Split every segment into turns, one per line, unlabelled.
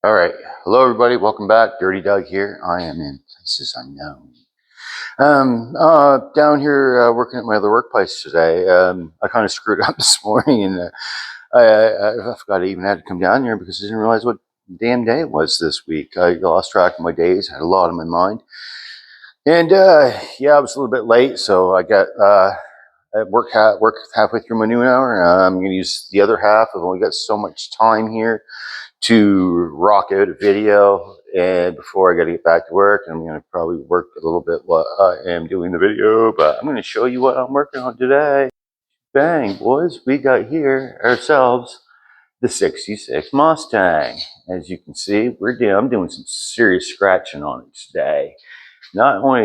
All right. Hello, everybody. Welcome back. Dirty Doug here. I am in places unknown. Down here working at my other workplace today. I kind of screwed up this morning, and I forgot I even had to come down here because I didn't realize what damn day it was this week. I lost track of my days. I had a lot on my mind, and yeah, I was a little bit late, so I got work halfway through my noon hour. I'm going to use the other half. I've only got so much time here to rock out a video, and before I got to get back to work, I'm going to probably work a little bit while I am doing the video, but I'm going to show you what I'm working on today. Bang, boys, we got here ourselves the 66 Mustang. As you can see, I'm doing some serious scratching on it today. Not only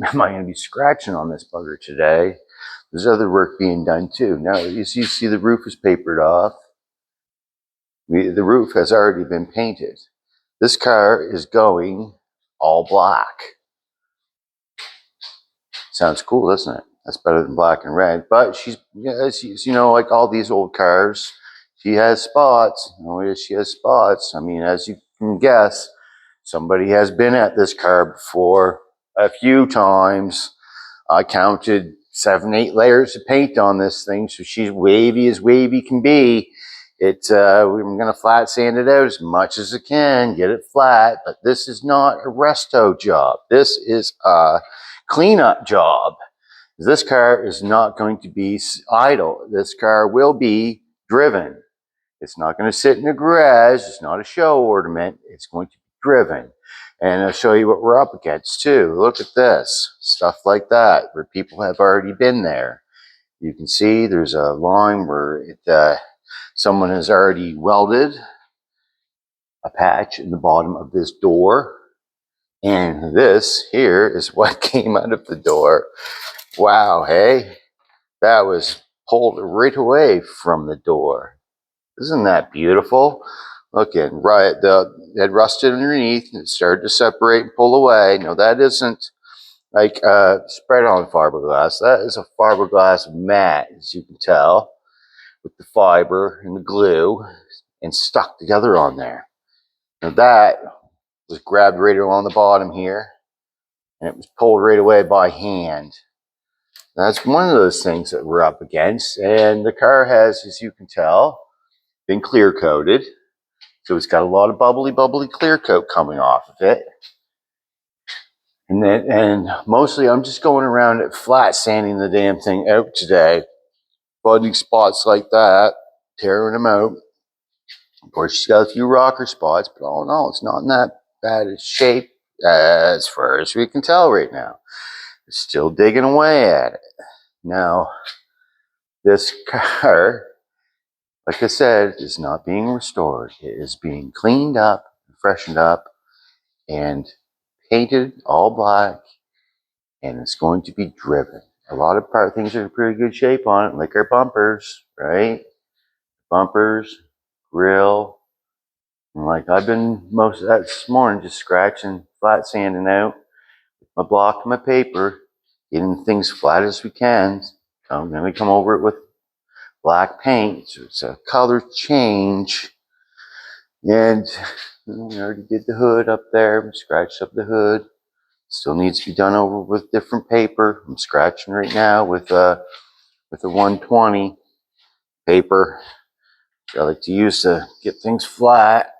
am I going to be scratching on this bugger today, there's other work being done too. Now, you see the roof is papered off. The roof has already been painted. This car is going all black. Sounds cool, doesn't it? That's better than black and red. But she's like all these old cars, she has spots. She has spots. I mean, as you can guess, somebody has been at this car before a few times. I counted 7, 8 layers of paint on this thing, so she's wavy as wavy can be. I'm going to flat sand it out as much as I can, get it flat, but this is not a resto job. This is a cleanup job. This car is not going to be idle. This car will be driven. It's not going to sit in a garage. It's not a show ornament. It's going to be driven. And I'll show you what we're up against too. Look at this. Stuff like that, where people have already been there. You can see there's a line where someone has already welded a patch in the bottom of this door. And this here is what came out of the door. Wow, hey? That was pulled right away from the door. Isn't that beautiful? Looking right, it had rusted underneath and it started to separate and pull away. No, that isn't like spread on fiberglass. That is a fiberglass mat, as you can tell, with the fiber and the glue and stuck together on there. Now that was grabbed right along the bottom here, and it was pulled right away by hand. That's one of those things that we're up against, and the car has, as you can tell, been clear coated. So it's got a lot of bubbly clear coat coming off of it. And mostly I'm just going around it flat sanding the damn thing out today. Budding spots like that, tearing them out. Of course, she's got a few rocker spots, but all in all, it's not in that bad a shape as far as we can tell right now. It's still digging away at it. Now, this car, like I said, is not being restored. It is being cleaned up, freshened up, and painted all black, and it's going to be driven. A lot of things are in pretty good shape on it, like our bumpers, right? Bumpers, grill. And like I've been most of that this morning just scratching, flat sanding out with my block and my paper, getting things flat as we can. Then we come over it with black paint, so it's a color change. And we already did the hood up there. We scratched up the hood. Still needs to be done over with different paper. I'm scratching right now with a 120 paper, which I like to use to get things flat.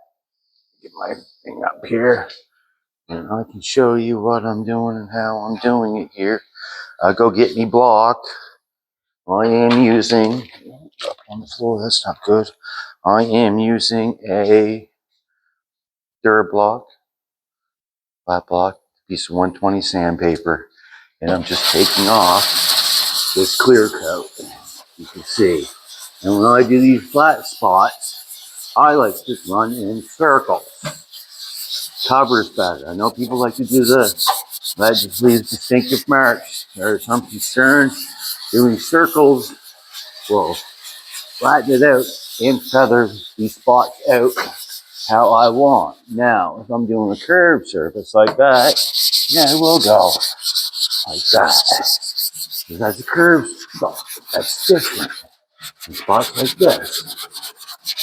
Get my thing up here, and I can show you what I'm doing and how I'm doing it here. Go get me block. I am using, up on the floor, that's not good. I am using a Durablock, flat block, piece of 120 sandpaper, and I'm just taking off this clear coat, you can see. And when I do these flat spots, I like to run in circles. Covers better. I know people like to do this. That just leaves distinctive marks. There's some concern doing circles will flatten it out and feather these spots out how I want. Now, if I'm doing a curved surface like that, yeah, it will go like that. Because that's a curved spot. That's different. And spots like this.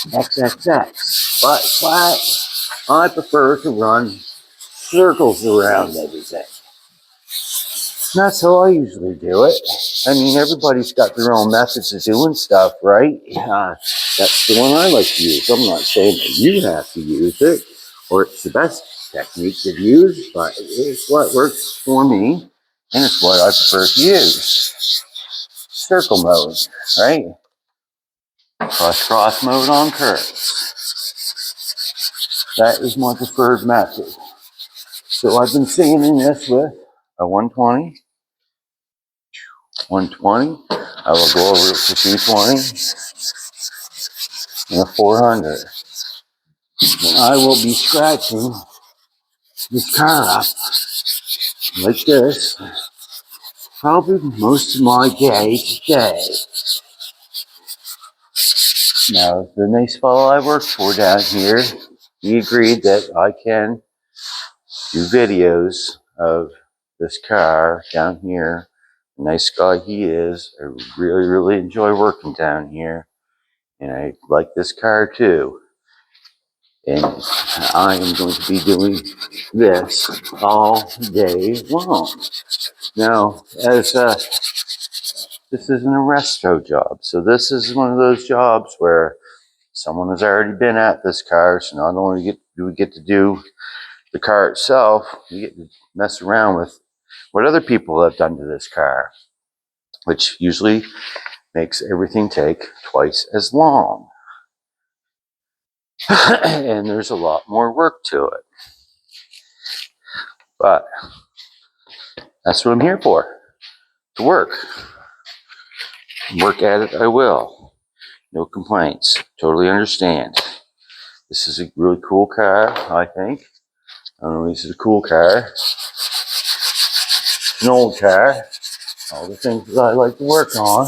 XXX. But flat. I prefer to run circles around everything. That's how I usually do it. I mean, everybody's got their own methods of doing stuff, right? That's the one I like to use. I'm not saying that you have to use it or it's the best technique to use, but it's what works for me and it's what I prefer to use. Circle mode, right? Cross mode on curves. That is my preferred method. So I've been sanding this with a 120. 120. I will go over it to 220 and a 400. And I will be scratching this car up like this probably most of my day today. Now, the nice fellow I work for down here, he agreed that I can do videos of this car down here. Nice guy he is. I really, really enjoy working down here. And I like this car too. And I am going to be doing this all day long. Now, as this isn't a resto job, so this is one of those jobs where someone has already been at this car, so not only do we get to do the car itself, we get to mess around with what other people have done to this car, which usually makes everything take twice as long. And there's a lot more work to it. But that's what I'm here for, to work. Work at it I will. No complaints. Totally understand. This is a really cool car, I think. I don't know, this is a cool car. An old car. All the things that I like to work on.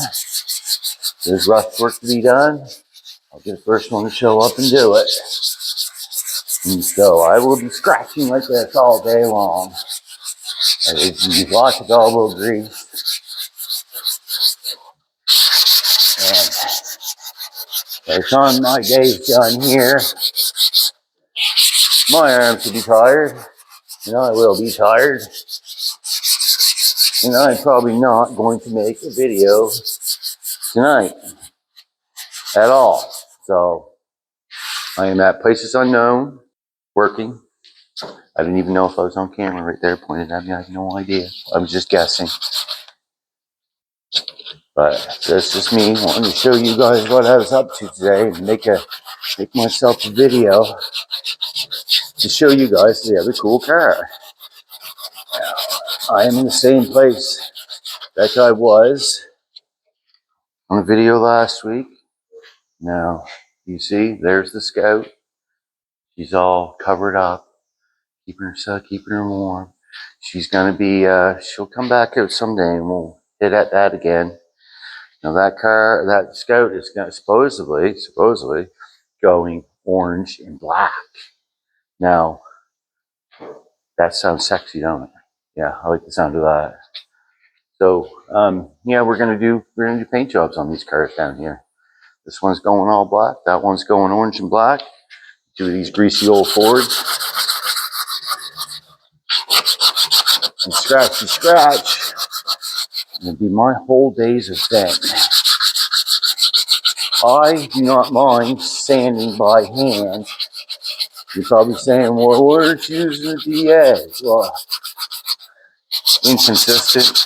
There's rough work to be done. I'll be the first one to show up and do it. And so I will be scratching like this all day long. I will use lots of elbow grease. And by the time my day's done here, my arms will be tired. And I will be tired. And I'm probably not going to make a video tonight at all. So I am at places unknown, working. I didn't even know if I was on camera right there pointed at me. I had no idea. I was just guessing. But that's just me wanting to show you guys what I was up to today and make myself a video to show you guys the other cool car. I am in the same place that I was on the video last week. Now, you see, there's the Scout. She's all covered up, keeping her warm. She's gonna be, she'll come back out someday and we'll hit at that again. Now that Scout is gonna supposedly going orange and black. Now, that sounds sexy, don't it? Yeah, I like the sound of that. So, yeah, we're gonna do paint jobs on these cars down here. This one's going all black. That one's going orange and black. Two of these greasy old Fords. And scratch. It'll be my whole day's event. I do not mind sanding by hand. You're probably saying, well, we're choosing the DA. Well, inconsistent.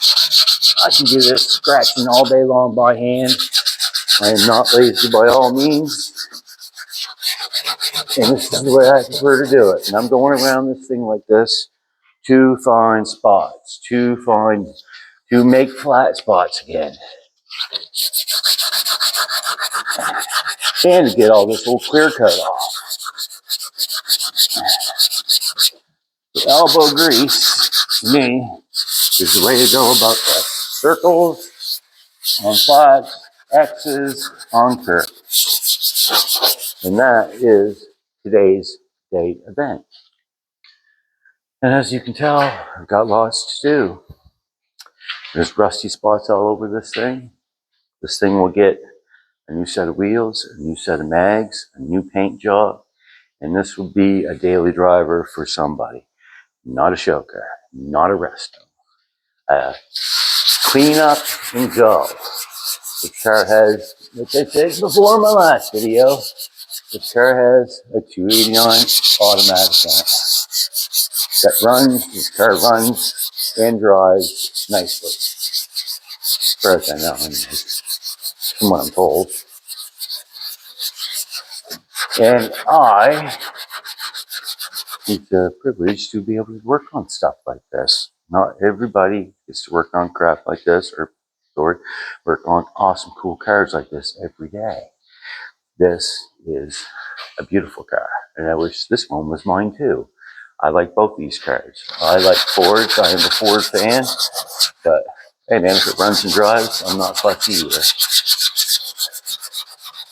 I can do this scratching all day long by hand. I am not lazy by all means. And this is the way I prefer to do it. And I'm going around this thing like this to find spots, to make flat spots again. And to get all this little clear cut off. The elbow grease, to me, is the way to go about that. Circles on flats, X's on curves. And that is today's day event. And as you can tell, I've got lots to do. There's rusty spots all over this thing. This thing will get a new set of wheels, a new set of mags, a new paint job, And this will be a daily driver for somebody. Not a show car, not a resto. Clean up and go. The car has, like I said before in my last video, the car has a 289 automatic on it that runs, the car runs and drives nicely. As far as I know, from what I'm told. And I it's a privilege to be able to work on stuff like this. Not everybody gets to work on crap like this or work on awesome, cool cars like this every day. This is a beautiful car, and I wish this one was mine too. I like both these cars. I like Fords. I am a Ford fan, but hey man, if it runs and drives, I'm not fussy either.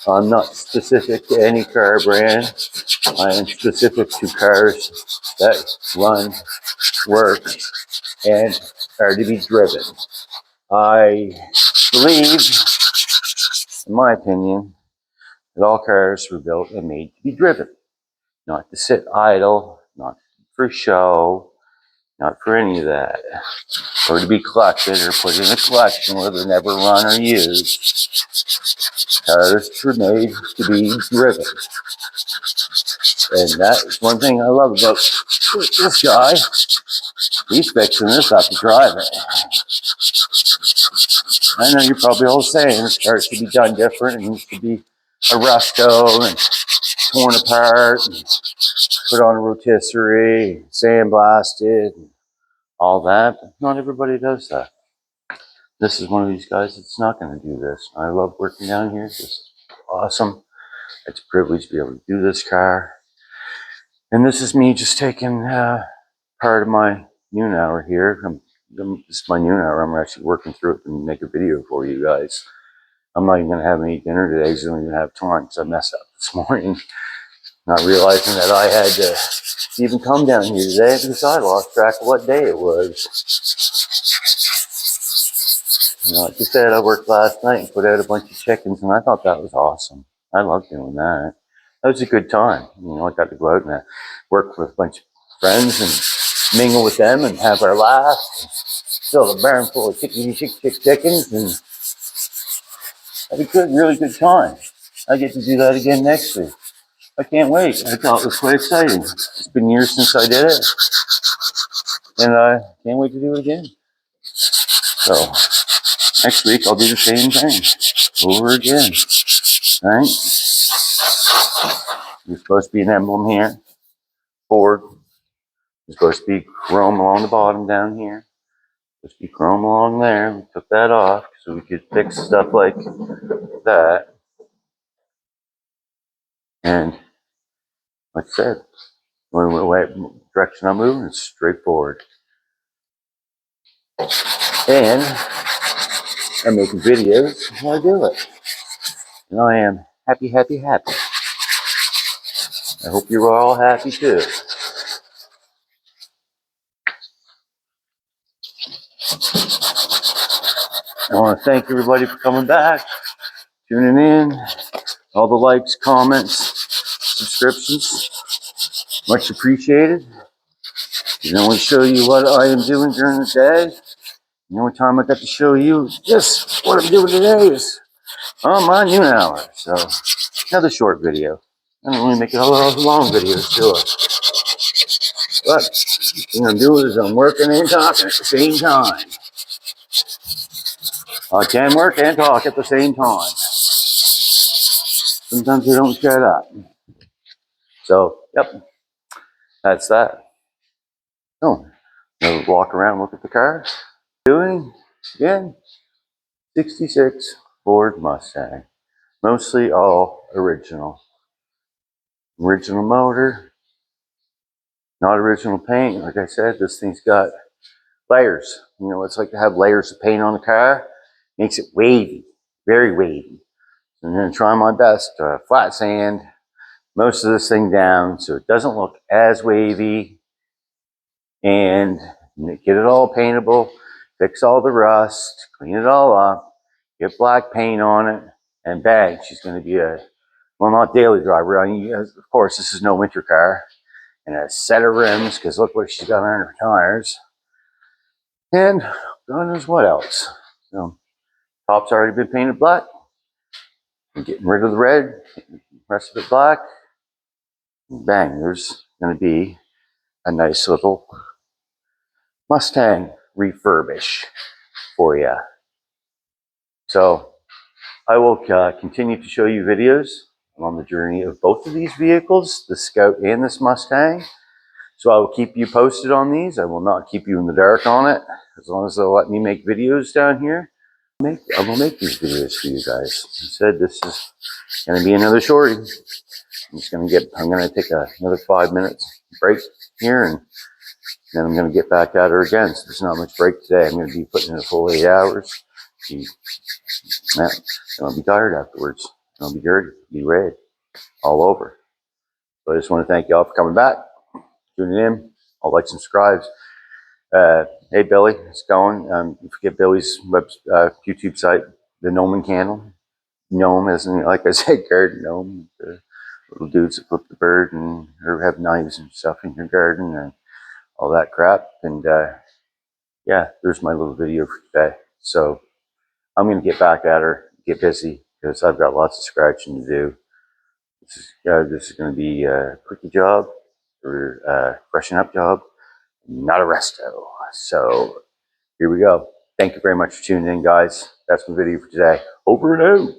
I'm not specific to any car brand. I am specific to cars that run, work, and are to be driven. I believe, in my opinion, that all cars were built and made to be driven, not to sit idle, not for show, not for any of that, or to be collected or put in a collection where they're never run or used. Cars were made to be driven. And that's one thing I love about this guy. He's fixing this up to drive it. I know you're probably all saying this car should be done different. It needs to be a resto and torn apart and put on a rotisserie, sandblasted, and all that. But not everybody does that. This is one of these guys that's not going to do this. I love working down here. This is awesome. It's a privilege to be able to do this car. And this is me just taking part of my noon hour here. This is my noon hour. I'm actually working through it and make a video for you guys. I'm not even going to have any dinner today, so I don't even have time because I messed up this morning. Not realizing that I had to even come down here today because I lost track of what day it was. You know, like I said, I worked last night and put out a bunch of chickens, and I thought that was awesome. I love doing that. That was a good time. You know, I got to go out and work with a bunch of friends and mingle with them and have our laughs. And fill the barn full of chickens, and had a good, really good time. I get to do that again next week. I can't wait. I thought it was quite exciting. It's been years since I did it, and I can't wait to do it again. So next week I'll do the same thing over again. Right? There's supposed to be an emblem here. Ford. There's supposed to be chrome along the bottom down here. There's supposed to be chrome along there. We took that off so we could fix stuff like that. And like I said, the direction I'm moving is straightforward. And I'm making videos while I do it. And I am happy, happy, happy. I hope you're all happy too. I want to thank everybody for coming back, tuning in, all the likes, comments, subscriptions. Much appreciated. You know, I want to show you what I am doing during the day. The only time I got to show you just what I'm doing today is on my noon hour. So, another short video. I don't really make it all long videos, do I? But the thing I'm doing is I'm working and talking at the same time. I can work and talk at the same time. Sometimes they don't shut up. So, yep, that's that. Oh, I'll walk around, look at the cars. Doing, again, 66 Ford Mustang. Mostly all original. Original motor, not original paint. Like I said, this thing's got layers. You know, it's like to have layers of paint on the car. Makes it wavy, very wavy. I'm going to try my best to flat sand most of this thing down so it doesn't look as wavy, and get it all paintable, fix all the rust, clean it all up, get black paint on it, and bang, she's going to be a well, not daily driver. I mean, of course, this is no winter car. And a set of rims, because look what she's got on her tires. And God knows what else. So, top's already been painted black. I'm getting rid of the red, rest of it black. Bang, there's going to be a nice little Mustang refurbish for you. So I will continue to show you videos on the journey of both of these vehicles, the Scout and this Mustang. So I will keep you posted on these. I will not keep you in the dark on it. As long as they'll let me make videos down here, I will make these videos for you guys. I said this is going to be another shorty. I'm going to take another 5 minutes break here, and then I'm going to get back at her again. So there's not much break today. I'm going to be putting in a full 8 hours. Yeah, I'll be tired afterwards. I'll be dirty, be red, all over. So I just want to thank y'all for coming back, tuning in. All likes and subscribes. Hey Billy, it's going. You forget Billy's YouTube site, the Gnome and Candle. Gnome, isn't like I said, garden gnome. The little dudes that flip the bird and or have knives and stuff in your garden and all that crap. And yeah, there's my little video for today. So I'm going to get back at her, get busy, because I've got lots of scratching to do. This is going to be a quickie job or a freshen up job, not a resto. So here we go. Thank you very much for tuning in, guys. That's my video for today. Over and out.